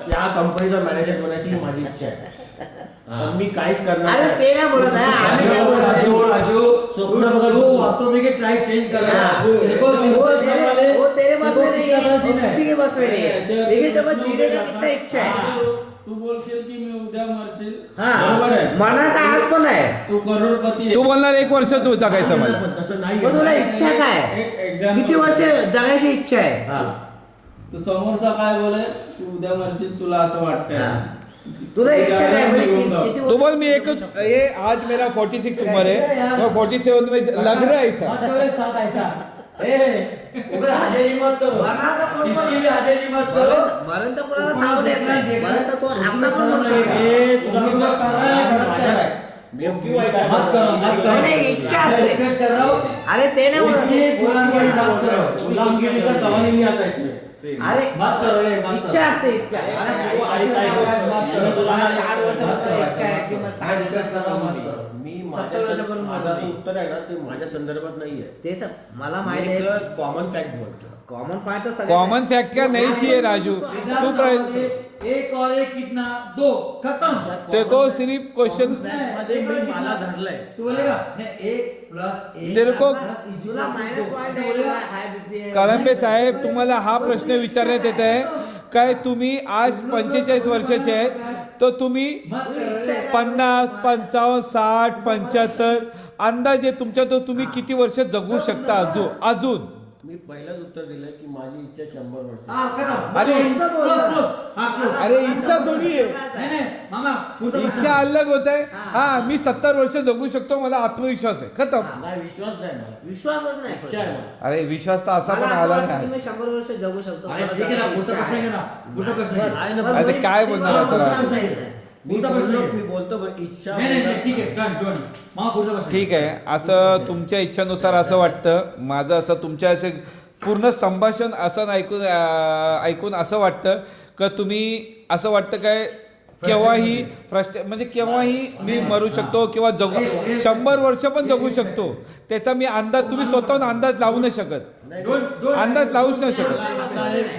या कंपनीचा मॅनेजर बनायची माझी इच्छा आहे. पण मी काहीच करणार अरे ते नाही बोलत आहे आम्ही काय बोलत आहे? राजू स्वप्न बघत तू होतो. वास्तव में ट्राई चेंज कर रहा है देखो वो तेरे बस में नहीं है, किसी वो किसी के बस में नहीं है. लेकिन तेरे को जीने का कितना इच्छा है. तू बोलशील की मी उद्या मरशील हाँ बरोबर आहे मनात आज पण आहे. तू करोडपती आहे. तू बोलणार 1 वर्षच जगायचं मला. पण तसं नाही पण तुला इच्छा काय एक example- किती वर्ष जगायची इच्छा आहे? हा. तू समोरचा काय बोले तू उद्या मरशील तुला असं वाटतंय हा. तुला इच्छा काय म्हणजे किती तो वर्ष? बोल मी एक ये आज मेरा 46 उम्र है मैं 47 में लग रहा है ऐसा. मत करो साथ ऐसा उधर हाजेरी मत करो मनाचा कोण पण- इसकी भी हाजेरी मत करो मरण तर कोणाला सांगू देत नाही. मरण तर तो आता पण म्हणू शकतो. ए, तुला तुम्ही जो कर रहा है गलत कर रहा है. मत करो नाही, इच्छा असते. रिक्वेस्ट कर रहा हूँ अरे ते नाही बोलत. इसकी गुलामगिरी मत करो गुलामगिरी का सवाल ही नहीं आता इसमें. अरे मत करो रे मत इच्छा असते इच्छा. अरे तू ऐक, ऐक. मत करो मला 60 वर्षानंतर इच्छा आहे की मला 60 रिक्वेस्ट कर रहा हूँ मत करो मी 70 वर्षापर्यंत माझा जो उत्तर आहे ना ते माझ्या संदर्भात नाहीये. ते तर मला माहिती आहे. कॉमन फॅक्ट बोलतो. कॉमन पॉइंट तर सगळ्यात कॉमन फैक्ट क्या नहीं चाहिए राजू. तू एक और एक कितना 2 खत्म तेरे को सिर्फ क्वेश्चन मध्ये मी मला धरलंय. तू बोलेगा नहीं 1 + 1 तेरे को- तुला मायनस पॉइंट आहे तुला हाय बीपी आहे. कळंबे साहेब तुम्हाला हा प्रश्न विचारण्यात येत आहे काय तुम्ही आज 45 वर्षाचे आहेत तर तुम्ही 50 55 60 75 अंदाजे तुमच्या तो तुम्ही किती वर्ष जगू शकता अजून मी पहिलंच उत्तर दिलंय की माझी इच्छा 100 वर्ष. हाँ खत्म अरे, close. अरे इच्छा थोडी आहे नहीं नहीं मामा पुढचा प्रश्न. इच्छा अलग होत आहे. हा मी 70 वर्ष जगू शकतो मला आत्मविश्वास आहे खतम. नाही विश्वास नाही मला. विश्वासच नाही इच्छा आहे मला. अरे विश्वास तर असा मला पण असं आला वाटतं की नाही. मी 100 वर्ष जगू शकतो. अरे मला ठीक आहे ना जगायची पुढचा इच्छा प्रश्न आहे. घे ना पुढचा प्रश्न घे. आहे ना. अरे काय बोलणार आता पुढचा राजू? प्रश्न घे. मी पुढचा प्रश्न बोललो- घे. मी बोलतो पण इच्छा नाही नाही नाही, ठीक आहे डन मामा पुढचा प्रश्न ठीक आहे असं तुमच्या इच्छेनुसार असं वाटतं. माझं असं तुमच्या असे पूर्ण संभाषण असं ऐकून असं वाटतं का तुम्ही असं वाटतं काय केव्हाही म्हणजे केव्हाही मी मरू शकतो किंवा जगू 100 वर्ष पण जगू शकतो त्याचा मी अंदाज तुम्ही स्वतःहून अंदाज लावू नाही शकत. Don't- अंदाज लावूच नाही शकत.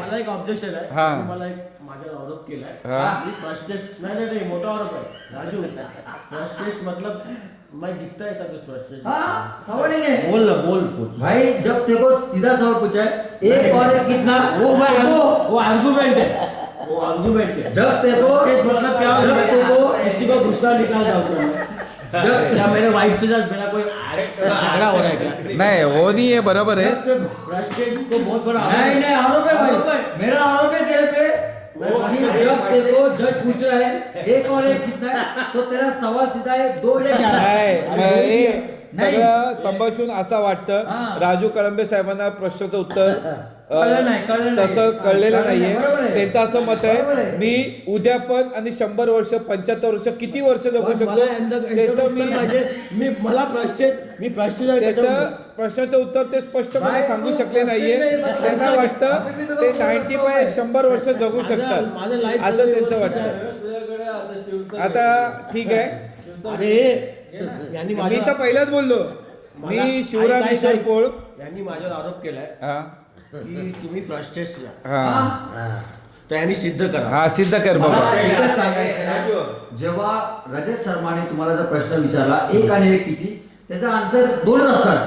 मला एक ऑब्जेक्शन आहे. हा. तुम्ही मला एक माझ्यावर आरोप केलाय. हा. मी फ्रस्ट्रेट नाही मोठा आरोप आहे राजू. फ्रस्ट्रेट मतलब मैं दिखता है सब फ्रस्ट्रेट. हाँ सवाल ही नहीं बोल ना बोल पूछ. भाई जब तेरे को सीधा सवाल पूछा है एक और एक कितना वो आर्गुमेंट है. वो आर्गुमेंट है. जब तेरे को Frustration मतलब क्या जब होता तेरे को है? किसी को गुस्सा निकाल जाता है. जब क्या मेरे वाइफ से जब मेरा कोई झगड़ा हो रहा है क्या? नाही हो नाही आहे बरोबर आहे. फ्रस्ट्रेट को बहुत बड़ा नहीं नहीं आरोप है आरोप भाई है. मेरा आरोप है तेरे पे कि जब तेरे को जज पूछ रहा है एक और एक कितना है तो तेरा सवाल सीधा है 2 या 11 नाही मग हे नाही. सगळं संभाषण असं वाटतं हा. राजू कळंबे साहेबांना प्रश्नाचं उत्तर कळलं नाही. तसं कळलेलं नाहीये. बरोबर आहे. त्यांचं असं मत बरोबर आहे आहे. मी उद्या पण आणि 100 वर्ष 75 वर्ष किती वर्ष जगू पण शकतो मला यांचं त्याचं मी उत्तर पाहिजे. मला फ्रस्ट्रेट आहे त्याचं प्रश्नाचं उत्तर ते स्पष्टपणे बाय, सांगू तू शकले नाहीये. frustrated त्यांना आहे. वाटतं अभी भी ते तो 95 100 वर्ष जगू माझं शकतात life असं जगू त्यांचं शकतात. वाटतं. तुझ्याकडे आता शिवचं आता ठीक आहे अरे यांनी मी तर पहिलाच बोललो मी शिवराम किशोर पोळ. यांनी माझ्यावर आरोप केलाय हा की तुम्ही फ्रस्ट्रेट हा तर यांनी सिद्ध करा. हा सिद्ध कर बाबा. मला एकच सांगायचं आहे, जेव्हा रजत शर्माने तुम्हाला जर प्रश्न विचारला 1 आणि 1 किती त्याचा आन्सर 2च असणार.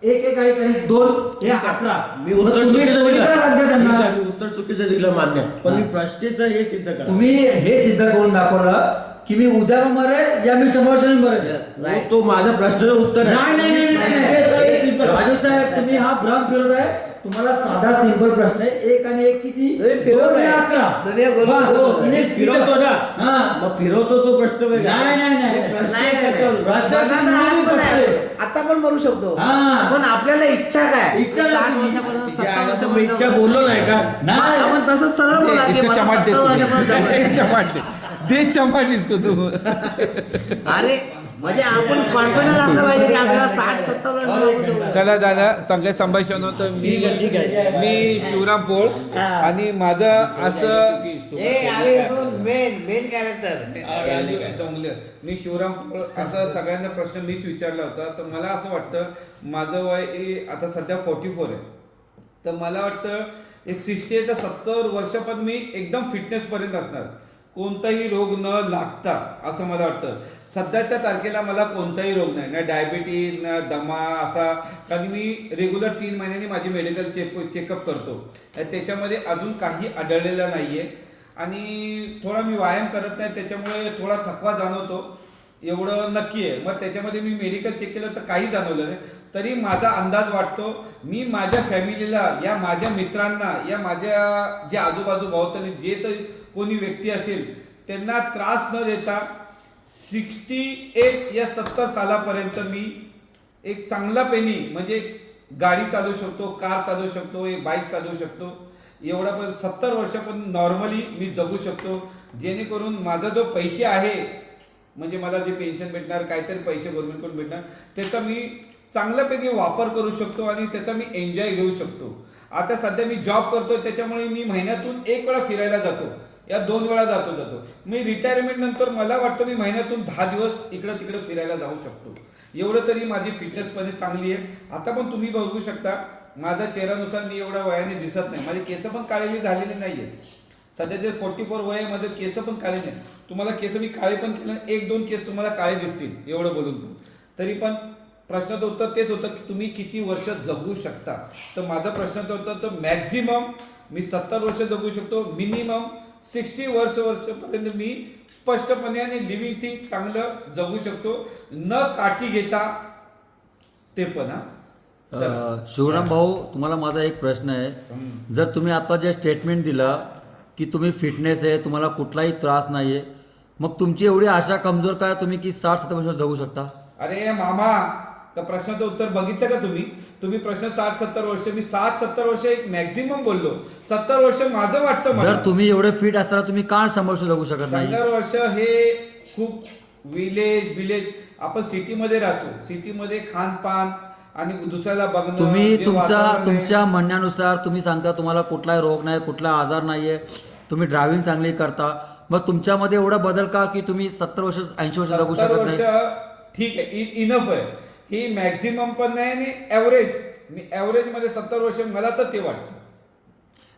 1 आणि 2 हे 11. मी उत्तर तुम्ही चुकीचं story दिलं. काय सांगता त्यांना? ठीक आहे, मी उत्तर चुकीचं दिलं मान्य. पण मी फ्रस्ट्रेट आहे हे सिद्ध करा. तुम्ही हे सिद्ध करून दाखवलं की मी उद्या मरेल या मी 100 वर्षांनी मरेल. तो माझा प्रश्नाचं उत्तर आहे. नाही राजू साहेब तुम्ही हा भ्रम फिरवत आहे. तुम्हाला साधा सिंपल प्रश्न आहे 1 आणि 1 किती 2 या 11. दुनिया गोल- बस. हो, तुम्ही फिरवतो ना हा. मग फिरवतो तो प्रश्न वेगळा. नाही, नाही, नाही. हे frustrate नाही, नाही, कशावर? राष्ट्रवादी मनात पण आहे. आहे. आता पण मरू शकतो. हा. पण आपल्याला इच्छा काय इच्छा काय? 60 वर्षापर्यंत तिच्या 70 आईला तर मी वर्षापर्यंत इच्छा बोललो नाही का? नाही आपण तसंच सरळ बोला की इसको मला चमाट दे 70 वर्षापर्यंत तू. जगायचं. चमाट दे चमाट इसको तू. अरे म्हणजे आपण कॉन्फिडन्स असलं पाहिजे की आपल्याला 60-70 वर्ष जगू शकतो. चला दादा सगळे संभाषण होतं. ठीक आहे, ठीक आहे. मी शिवराम पोळ आणि माझं असं मेन कॅरेक्टर मी शिवराम पोळ असं सगळ्यांना प्रश्न मीच विचारला होता. तर मला असं वाटतं माझं वय आता सध्या 44 आहे. तर मला वाटतं एक 60 ते 70 वर्षापर्यंत मी एकदम फिटनेसपर्यंत असणार, कोणताही रोग न लागता, असं मला वाटतं. सध्याच्या तारखेला मला कोणताही रोग नाही, ना डायबिटीज ना दमा असा, कारण मी रेग्युलर 3 महिन्यांनी माझी मेडिकल चेकअप करतो, त्याच्यामध्ये अजून काही आढळलेलं नाही आहे. आणि थोडा मी व्यायाम करत नाही, त्याच्यामुळे थोडा थकवा जाणवतो, एवढं नक्की आहे. मग त्याच्यामध्ये मी मेडिकल चेक केलं तर काही जाणवलं नाही. तरी माझा अंदाज वाटतो, मी माझ्या फॅमिलीला, या माझ्या मित्रांना, या माझ्या जे आजूबाजू भोवताली जे तर कोणी व्यक्ती असेल त्यांना त्रास न देता 68 या 70 सालापर्यंत मी एक चांगला पेनी म्हणजे गाडी चालवू शकतो, कार चालवू शकतो, एक बाईक चालवू शकतो, एवढा पण 70 वर्षापर्यंत नॉर्मली मी जगू शकतो. जेणेकरून माझा जो पैसे आहे, म्हणजे मला जे पेन्शन भेटणार, काहीतरी पैसे गव्हर्नमेंटकडून भेटणार, त्याचा मी चांगल्यापैकी वापर करू शकतो आणि त्याचा मी एन्जॉय घेऊ शकतो. आता सध्या मी जॉब करतो, त्याच्यामुळे मी महिन्यातून 1 वेळा फिरायला जातो या 2 वेळा जातो. मी रिटायरमेंट नंतर मला वाटतं मी महिन्यातून 10 दिवस इकडं तिकडं फिरायला जाऊ शकतो. एवढं तरी माझी फिटनेस पण चांगली आहे. आता पण तुम्ही बघू शकता, माझ्या चेहऱ्यानुसार मी एवढ्या वयाने दिसत नाही, माझे केस पण काळेली झालेली नाहीये. सध्याचे 44 वयामध्ये केस पण काळे नाही. तुम्हाला केस मी काळे पण केले, 1-2 केस तुम्हाला काळे दिसतील एवढं बोलून. तरी पण प्रश्नाचं उत्तर तेच होतं की तुम्ही किती वर्ष जगू शकता. तर माझं प्रश्नाचं उत्तर तर मॅक्झिमम मी 70 वर्ष जगू शकतो, मिनिमम 60 वर्षपर्यंत मी स्पष्टपणे आणि लिव्हिंग थिंग चांगलं जगू शकतो, न काठी घेता ते पण. शिवराम भाऊ, तुम्हाला माझा एक प्रश्न आहे. जर तुम्ही आता जे स्टेटमेंट दिलं की तुम्ही फिटनेस आहे, तुम्हाला कुठलाही त्रास नाही आहे, मग तुमची एवढी आशा कमजोर काय तुम्ही की 60-70 वर्ष जगू शकता? अरे मामा, का प्रश्नाचं उत्तर बघितलं का तुम्ही प्रश्न 60-70 वर्ष, मी 60-70 वर्ष एक मॅक्झिमम बोललो. 70 वर्ष माझं वाटतं मला. जर तुम्ही एवढे फिट असताना तुम्ही का 100 वर्ष जगू शकत नाही? 70 वर्ष हे खूप विलेज आपण सिटीमध्ये राहतो, सिटीमध्ये खानपान आणि दुसऱ्याला बघणं. तुम्ही जे वातावरण आहे, तुमच्या म्हणण्यानुसार तुम्ही सांगता तुम्हाला कुठलाही रोग नाही, कुठला आजार नाहीये, तुम्ही ड्रायव्हिंग चांगली करता, मग तुमच्यामध्ये एवढा बदल का की तुम्ही 70 वर्ष 80 वर्ष जगू 70 शकत वर्ष नाही? ठीक आहे, इनफ आहे. ही मॅक्झिमम पण नाही आणि ॲव्हरेज, मी ॲव्हरेज मध्ये 70 वर्ष मला तर ते वाटतं.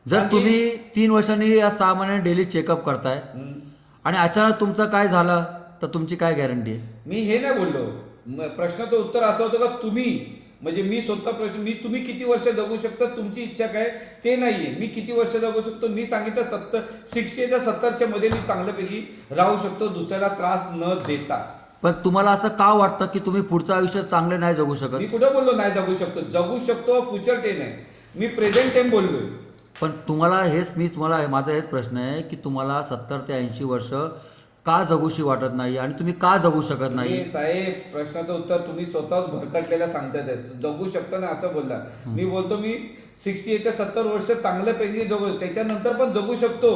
जर तुम्ही 3 वर्षांनी या 6 महिन्यांनी डेली चेकअप करताय आणि अचानक तुमचं काय झालं तर तुमची काय गॅरंटी आहे? मी हे नाही बोललो. प्रश्नाचं उत्तर असं होतं का तुम्ही, म्हणजे मी स्वतः प्रश्न, मी तुम्ही किती वर्ष जगू शकता, तुमची इच्छा काय ते नाहीये. मी किती वर्ष जगू शकतो, मी सांगितलं 60 ते 70च्या मध्ये मी चांगल्यापैकी राहू शकतो, दुसऱ्याला त्रास न देता. पण तुम्हाला असं का वाटतं की तुम्ही पुढचं आयुष्य चांगले नाही जगू शकत? मी कुठं बोललो नाही जगू शकतो, फ्युचर टेन आहे, मी प्रेझेंट टेम बोललोय. पण तुम्हाला माझा हेच प्रश्न आहे की तुम्हाला 70 ते 80 वर्ष का जगूशी वाटत नाही आणि तुम्ही का जगू शकत नाही? साहेब, प्रश्नाचं उत्तर तुम्ही स्वतःच भरकटलेला सांगताय. जगू शकतो ना असं बोलला. मी बोलतो मी 68 ते 70 वर्ष चांगल्यापैकी जगू, त्याच्यानंतर पण जगू शकतो,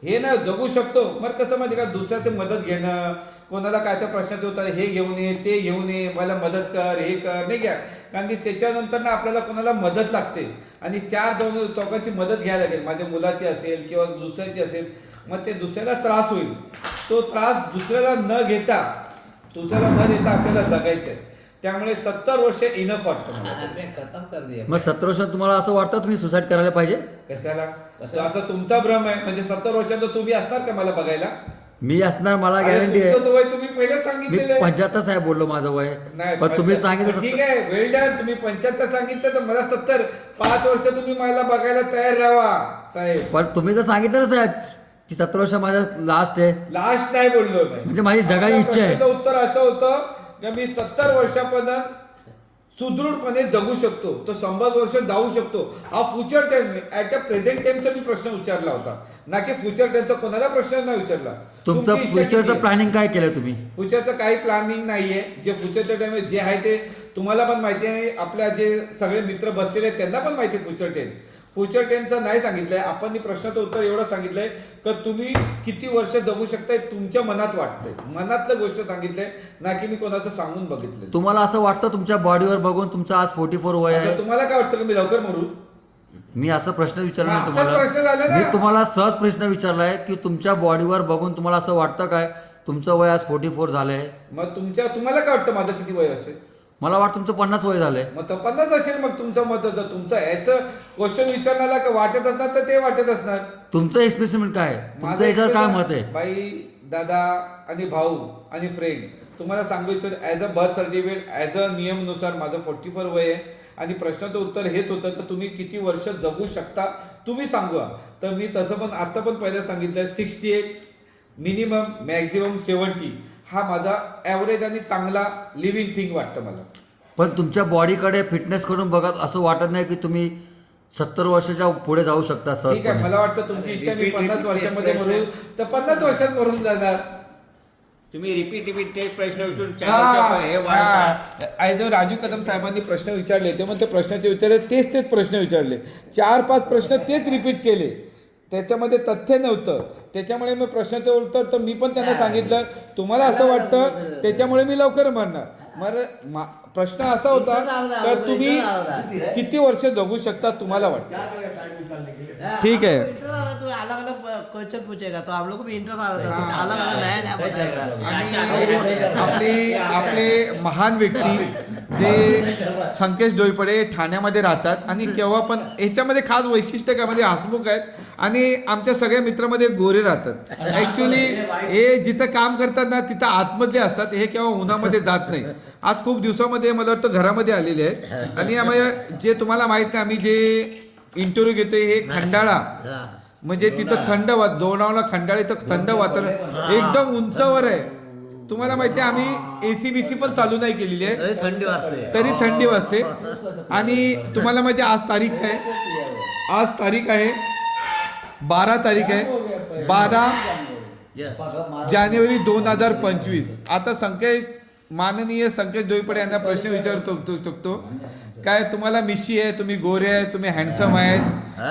हे ना जगू शकतो. मग कसं माहिती का, दुसऱ्याची मदत घेणं, कोणाला काय त्या प्रश्नाचं उत्तर, हे घेऊन ये, ते घेऊन ये, मला मदत कर, हे कर, नाही घ्या. कारण की त्याच्यानंतर ना आपल्याला कोणाला मदत लागते आणि 4 चौकाची मदत घ्यायला लागेल, माझ्या मुलाची असेल किंवा दुसऱ्याची असेल, मग ते दुसऱ्याला त्रास होईल. तो त्रास दुसऱ्याला न देता आपल्याला जगायचं आहे. त्यामुळे 70 वर्ष इनफ वाटतं मला. मग 70 वर्षात तुम्हाला असं वाटतं तुम्ही सुसाईड करायला पाहिजे? कशाला? असं तुमचा भ्रम आहे. म्हणजे 70 वर्षात तुम्ही असणार का मला बघायला? मी असणार, मला गॅरंटी आहे. तुमचं वय तुम्ही पहिलेच मी सांगितलेलं आहे. 75 साहेब बोललो माझं वय, नाही, पण तुम्ही सांगितलं ठीक 70. आहे, वेल डन. तुम्ही 75 सांगितलं तर मला 70. 5 वर्ष तुम्ही मला बघायला तयार राहा साहेब. पण तुम्ही तर सांगितलं ना साहेब की 70 वर्ष माझं लास्ट आहे, लास्ट नाही बोललो मी. म्हणजे माझी जगायची इच्छा आहे. प्रश्नाचं उत्तर असं होतं की मी 70 वर्षापर्यंत सुदृढपणे जगू शकतो, तो 100 वर्ष जाऊ शकतो. हा future time, at a present टाइमचा मी प्रश्न विचारला होता, ना की फ्युचर टाइमचा कोणाला प्रश्न नाही विचारला. तुमचं तुमची इच्छा किती फ्युचरचं आहे? प्लॅनिंग काय केलं तुम्ही? फ्युचरचं काही प्लॅनिंग नाहीये. जे फ्युचरच्या टाइम जे आहे ते तुम्हाला पण माहिती आहे, आपल्या जे सगळे मित्र बसलेले आहेत त्यांना पण माहिती आहे. फ्युचर टेनचं नाही सांगितलंय आपण. प्रश्नाचं उत्तर एवढं सांगितलंय की तुम्ही किती वर्ष जगू शकताय, तुमच्या मनात वाटतंय, मनातलं गोष्ट सांगितलंय, ना की मी कोणाचं सांगून बघितलंय. तुम्हाला असं वाटतं तुमच्या बॉडीवर बघून तुमचं आज 44 वय आहे? तुम्हाला काय वाटतं की मी लवकर मरू? मी असं प्रश्न विचारला नाही मग असा प्रश्न झाला तुम्हाला. ना. मी तुम्हाला सहज प्रश्न विचारलाय की तुमच्या बॉडीवर बघून तुम्हाला असं वाटतं काय तुमचं वय आज 44 झालंय? मग तुम्हाला काय वाटतं माझं किती वय असेल? मला वाटतं तुमचं 50 वय झालंय. मग तर 50 असेल मग तुमचं मत होतं. तुमचं याचं क्वेश्चन विचारण्याला का वाटत असणार तर ते वाटत असणार. तुमचं एक्सप्रेशन काय तुमचं याच्यावर काय मत आहे? बाई दादा आणि भाऊ आणि फ्रेंड तुम्हाला सांगू इच्छितो as a birth certificate as a नियमनुसार माझं 44 वय आहे आणि प्रश्नाचं उत्तर हेच होतं की तुम्ही किती वर्ष जगू शकता तुम्ही सांगा. तर मी तसं पण आत्ता पण पहिलं सांगितलं 68 मिनिमम मॅक्झिमम 70 हा माझा ॲव्हरेज आणि चांगला लिव्हिंग थिंग वाटतं मला. पण तुमच्या बॉडीकडे फिटनेस करून बघत असं वाटत नाही की तुम्ही 70 वर्षाच्या पुढे जाऊ शकता ठीक आहे. सहजपणे? मला वाटतं तुमची इच्छा मी 50 वर्षामध्ये मरून तर 50 वर्षात मरून जाणार. तुम्ही रिपीट तेच प्रश्न विचारून channelच्या हे वाढवता. जो राजू कदम साहेबांनी प्रश्न विचारले ते मग ते प्रश्नाचे विचारले तेच प्रश्न विचारले 4-5 प्रश्न तेच रिपीट केले. त्याच्यामध्ये तथ्य नव्हतं. त्याच्यामुळे मी प्रश्नाचं उत्तर तर मी पण त्यांना सांगितलं तुम्हाला असं वाटतं त्याच्यामुळे मी लवकर मारणार. प्रश्न असा होता तर तुम्ही किती वर्ष जगू शकता तुम्हाला वाटतं. ठीक आहे. तो अलग अलग क्वेश्चन पूछेगा तो हम लोग को भी इंटरेस्ट आ रहा था अलग अलग नया बताएगा. आणि आपले महान व्यक्ती जे संकेश डोईपडे ठाण्यामध्ये राहतात आणि केव्हा पण ह्याच्यामध्ये खास वैशिष्ट्य काय म्हणजे हसमुख आहेत आणि आमच्या सगळ्या मित्रामध्ये गोरे राहतात. ऍक्च्युली हे जिथं काम करतात ना तिथं आतमधले असतात. हे केव्हा उन्हामध्ये जात नाही. आज खूप दिवसामध्ये मला वाटतं घरामध्ये आलेले आहेत आणि आम्हाला जे तुम्हाला माहित नाही आम्ही जे इंटरव्ह्यू घेतोय हे खंडाळा म्हणजे तिथं थंड लोणावळा खंडाळा इथं थंड वातावरण एकदम उंचावर आहे. तुम्हाला माहिती आहे आम्ही AC-BC पण चालू नाही केलेली आहे तरी थंडी वाजते. आणि तुम्हाला माहिती आहे आज तारीख आहे 12 तारीख आहे 12 जानेवारी 2025. आता माननीय संकेश डोईपडे यांना प्रश्न विचारतो शकतो काय तुम्हाला मिशी आहे तुम्ही गोरे आहे तुम्ही हँडसम आहेत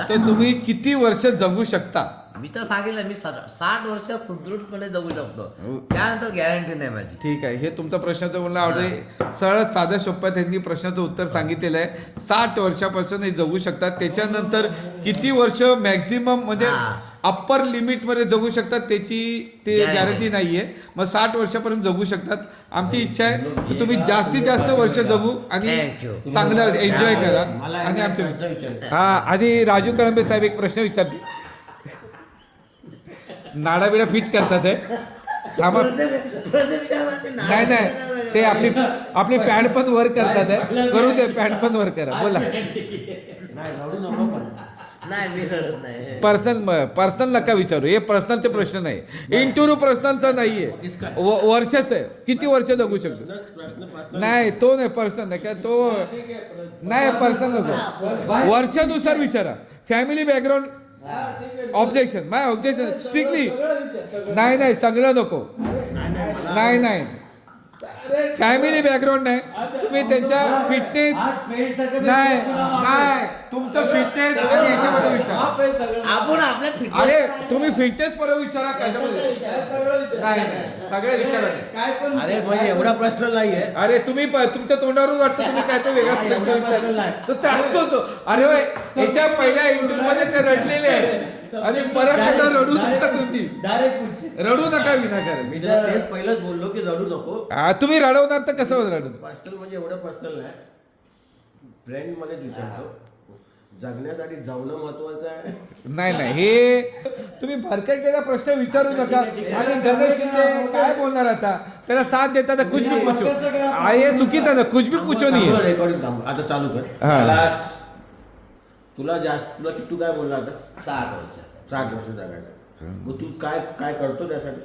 तर तुम्ही किती वर्ष जगू शकता. मी तर सांगितलं मी 60 वर्ष सुदृढपणे जगू शकतो त्यानंतर गॅरंटी नाही माझी. ठीक आहे. हे तुमचा प्रश्नाचं मला आवडते सरळ साध्या सोप्या त्यांनी प्रश्नाचं उत्तर सांगितलेलं आहे. 60 वर्षापासून हे जगू शकतात. त्याच्यानंतर किती वर्ष मॅक्झिमम म्हणजे अप्पर लिमिट मध्ये जगू शकतात त्याची ते गॅरंटी नाहीये. मग 60 वर्षापर्यंत जगू शकतात. आमची इच्छा आहे की तुम्ही जास्तीत जास्त वर्ष जगू आणि चांगलं एन्जॉय करा. आणि आमचे आणि राजू कळंबे साहेब एक प्रश्न विचारते नाडा बिडा फिट करतात हे थांबा. नाही ते आपली पॅन्ट पण वर करतात आहे. करू दे पॅन्ट पण वर करा. बोला. नाही मी रडत नाही. पर्सनल नका विचारू. हे पर्सनलचे प्रश्न नाही. इंटरव्ह्यू पर्सनलचा नाहीये वर्षाचं आहे. किती वर्ष जगू शकतो. नाही तो नाही पर्सनल नाही काय तो नाही पर्सनल नको. वर्षानुसार विचारा. फॅमिली बॅकग्राऊंड ऑब्जेक्शन माय ऑब्जेक्शन स्ट्रिक्टली नाही सगळं नको. नाही फॅमिली बॅकग्राऊंड नाही. तुम्ही त्यांच्या फिटनेस नाही तुमचं फिटनेस आणि याच्यामध्ये विचारा. आपण आपल्या फिटनेस अरे तुम्ही फिटनेस परत विचारा कशामध्ये नाही सगळे विचारा. अरे म्हणजे एवढा प्रश्न नाहीये. अरे तुम्ही तुमच्या तोंडावरून वाटतं तुम्ही काय तर वेगळा प्रश्न तर ते असतो. अरे होय याच्या पहिल्या इंटरव्ह्यू मध्ये ते रडलेले आहे आणि परत त्याला रडू नका. तुम्ही रडू नका विनाकारण. मी जर तेच पहिलंच बोललो की रडू नको. तुम्ही रडवणार तर कसं रडू. पर्सनल म्हणजे एवढं पर्सनल नाही. फ्रेंड मध्येच विचारतो. जगण्यासाठी जगणं महत्वाचं आहे. नाही हे तुम्ही भरकटलेला प्रश्न विचारू नका. आणि गणेश शिंदे काय बोलणार आता त्याला साथ देता तर कुछ भी पूछो. हे चुकीचं ना कुछ भी पूछो नाही. रेकॉर्डिंग थांब आता चालू कर. तुला तू काय बोलला आता 60 वर्ष जगायचं. मग तू काय करतो त्यासाठी.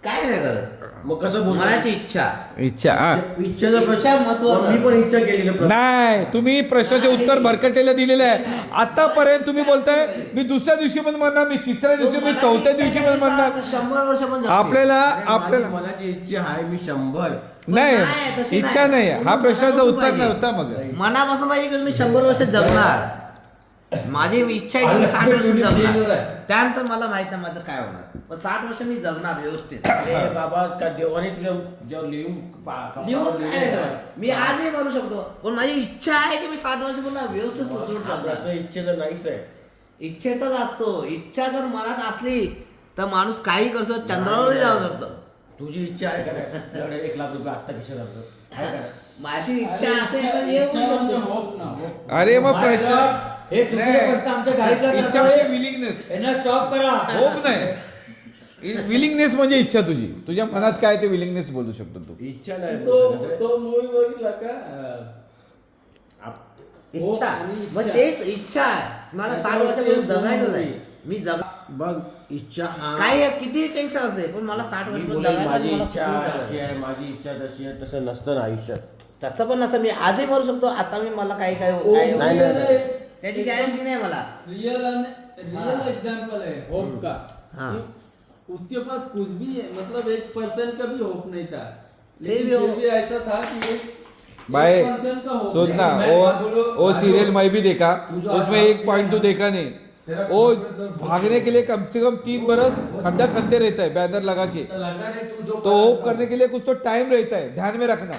काय नाही करत. मग कसं बोल मनाची इच्छा इच्छेचा इच्छा महत्त्वाचं. मी पण इच्छा केलेलं नाही. तुम्ही प्रश्नाचे उत्तर भरकटलेलं दिलेलं आहे. आतापर्यंत तुम्ही बोलताय मी दुसऱ्या दिवशी पण म्हणणार मी तिसऱ्या दिवशी मी चौथ्या दिवशी पण म्हणणार. 100 वर्ष पण आपल्याला मनाची इच्छा आहे मी 100 नाही इच्छा नाही. हा प्रश्नाचं उत्तर नव्हता. मग मनापासून पाहिजे की मी 100 वर्ष जगणार. माझी इच्छा आहे की मी 60 वर्ष जगणार. त्यानंतर मला माहित नाही माझं काय होणार. पण 60 वर्ष मी जगणार व्यवस्थित. बाबा का देवाने मी आजही म्हणू शकतो पण माझी इच्छा आहे की मी 60 वर्ष पुन्हा व्यवस्थित प्रश्न इच्छेचा नाहीच आहे. इच्छेचाच असतो. इच्छा जर मनात असली तर माणूस काही करतो. चंद्रावरही जाऊ शकतो. तुझी इच्छा आहे का नाही 1 लाख रुपये आत्ता कशा लागतो आहे का. माझी इच्छा असेल तर येऊ इच्छा म्हणजे शकतो. hope ना, hope. अरे मग My प्रश्न God, हे चुकीचे प्रश्न आमच्या गाडीतला इच्छा करतोय. म्हणजे विलिंगनेस यांना स्टॉप करा. होप नाही विलिंगनेस म्हणजे इच्छा तुझी तुझ्या मनात काय ते विलिंगनेस बोलू शकतो तू इच्छा नाही तो बोलू शकत. तो मूवी बघितला का इच्छा आणि मग इच्छा. तेच इच्छा आहे मला 60 वर्षापर्यंत जगायचं आहे मी बघ इच्छा हा काय किती टेन्शन असेल पण मला 60 मी वर्ष बोलेन, माझी जगायचं इच्छा मला अशी आहे माझी इच्छा तशी आहे तसं नसतं ना आयुष्यात. तसं पण नसतं मी आजही मरू शकतो आता मी मला काही काय हो, काय नाही, नाही. त्याची गॅरंटी नाही मला रियल एग्जाम्पल है होप का हाँ। कि उसके पास कुछ भी है मतलब 1% का भी होप नहीं था फिर लेकिन भी फिर वो- भी ऐसा था कि भाई 1% का होप सुन ना मैं बात बोलूं, वो राजू, सीरियल मैं भी देखा तू जो उसमें आज एक बात पॉइंट किया तू ना, देखा नहीं तेरा वो confidence level भागने के लिए कम से कम 3 बरस खड्डा खनते रहता है बैनर लगा के ऐसा लगा नहीं तू जो तो होप करने के लिए कुछ तो टाइम रहता है ध्यान में रखना